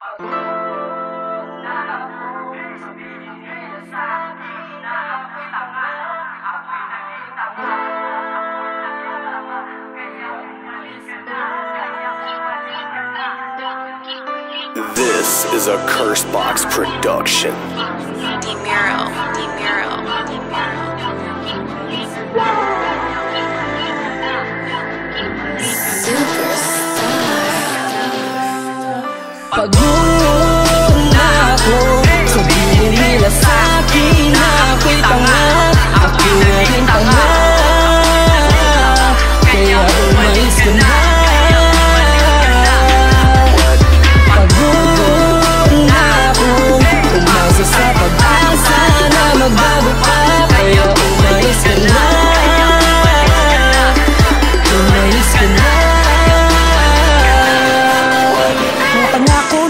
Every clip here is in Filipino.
This is a Cursebox production. Demuro. Pagod na ako, sabihin nila sa'kin na ako'y tanga. Ako'y naging tanga, kaya umalis ka na. Pagod na ako, umasa sa pag-asa na magbago pa, kaya umalis ka na. Umalis ka na.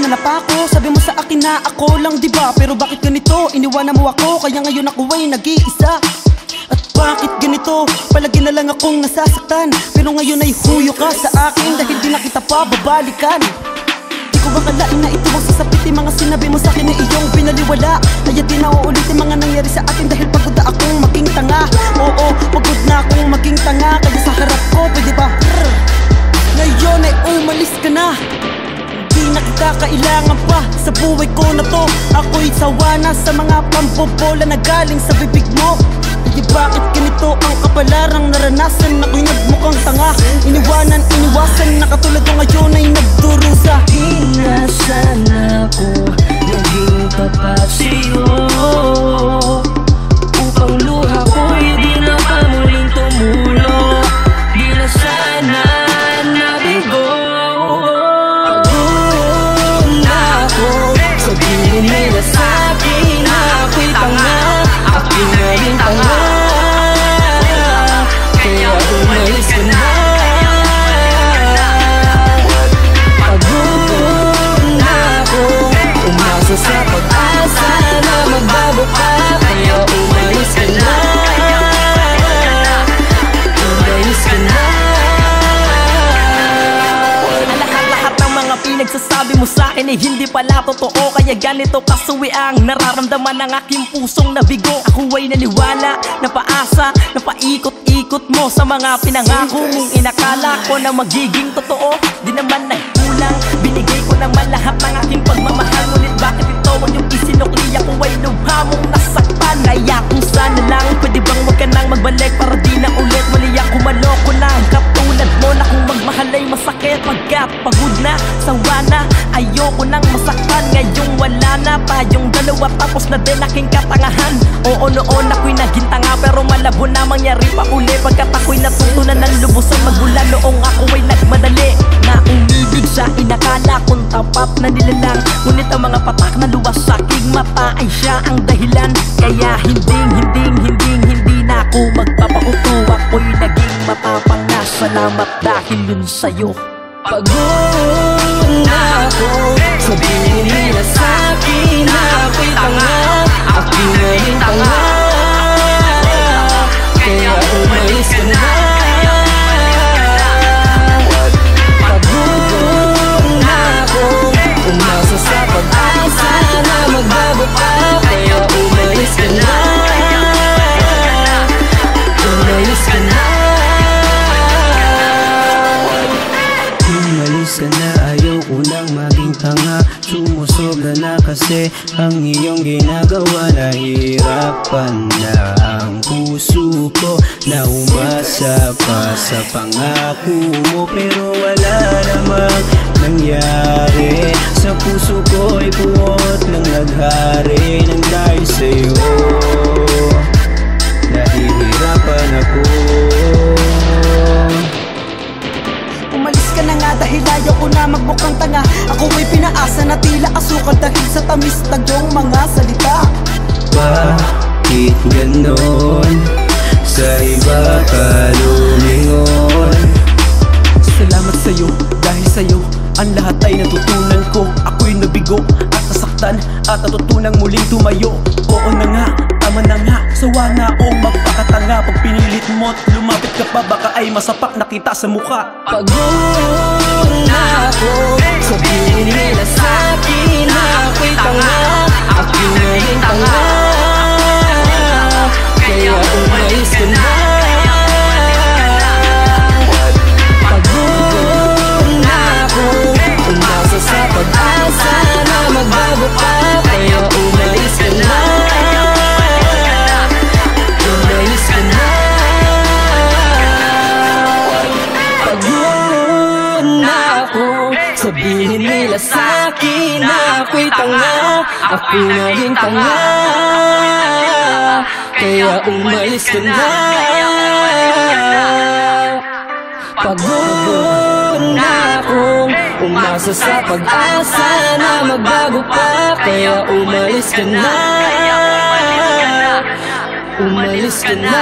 Napako, sabi mo sa akin na ako lang diba? Pero bakit ganito? Iniwanan mo ako, kaya ngayon ako ay nag-iisa. At bakit ganito? Palagi na lang akong nasasaktan, pero ngayon ay huyo ka sa akin dahil di na kita pa babalikan. Di ko makalain na ito ang sasapit yung mga sinabi mo sa akin na iyong binaliwala. Kaya di na uulitin mga nangyari sa akin dahil pagod na akong maging tanga. Oo, pagod na akong maging tanga, kaya sa harap ko pwede ba? Ngayon ay umalis ka na. Di na kita kailangan pa sa buhay ko na to. Ako'y sawa na sa mga pambobola na galing sa bibig mo. Di bakit ganito ang kapalarang naranasan? Ako'y nagmukhang tanga, iniwanan, iniwasan na katulad ko ngayon ay nagdurusa. Di na sana ako naging tapat sa'yo, upang luha ko'y di na pa muling tumulo. Di na sana nabigo. Sabihin nila sa'kin na ako'y tanga, ako'y naging tanga, kaya umalis ka na. Pagod na ako, umasa sa pag-asa na magbago pa, kaya umalis ka na. Umalis ka na. Lahat ng mga pinagsasabi mo sa'kin ay hindi pala totoo, kaya ganito kasuwi ang nararamdaman ng aking pusong nabigo. Ako ay naniwala, napaasa, napaikot-ikot mo sa mga pinangako mong inakala ko na magiging totoo. Di naman nagkulang, binigay ko naman lahat ng aking pagmamahal. Ngunit bakit ito ang yung isinukli? Ako ay lubha mong nasaktan. Kaya kung sana lang, pwede bang wag ka nang magbalik para di na ulit mali ako maloko na katulad mo na kung magmahal ay masakit. Pagkat pagod na, sawa na, ayoko nang masaktan. Ngayong wala na tayong dalawa, tapos na din aking katangahan. Oo, noon ako'y naging tanga, pero malabo na mangyari pa uli. Pagkat ako'y natutunan ng lubusan magmula noong ako ay nagmadali na umibig sa inakala kong tapat na nilalang. Ngunit ang mga patak na luwas sa aking mata ay siya ang dahilan. Kaya hindi na ako magpapakuto. Ako'y naging matapang na, salamat dahil yun sa'yo. Pagod na ako, sabihin nila sa'kin na ako'y tanga, ako'y naging tanga, kaya umalis ka na. Pagod na ako, umasa sa pag-asa na magbago pa, kaya umalis ka na. Umalis ka na. Umalis ka na, ayaw ko nang maging tanga. Sumusobra na kasi ang iyong ginagawa. Nahirapan na ang puso ko na umasa pa sa pangako mo, pero wala namang nangyari. Sa puso ko ay buot ng naghari ng dahil sa'yo. Nahihirapan ako. Umalis ka na nga dahil ayaw ko na magmukhang tanga. Ako ay pinaasa na tila asukal dahil sa tamis ng iyong mga salita. Bakit ganon? Sa iba ka lumingon. Salamat sa'yo, dahil sa'yo ang lahat ay natutunan ko. Ako'y nabigo at nasaktan at natutunang muling tumayo. Oo na nga, tama na nga, sawa na o magpakatanga. Pag pinilit mo't lumapit ka pa, baka ay masapak na kita sa mukha. Pagod na ako, sabihin nila sa'kin pag-asa na magbago pa. Kaya umalis ka na, umalis ka na. Pagod na ako, sabihin nila sa'kin na ako'y tanga, ako naging tanga. Kaya umalis ka na. Pagod na akong umasa sa pag-asa na magbago pa. Kaya umalis ka na, umalis ka na.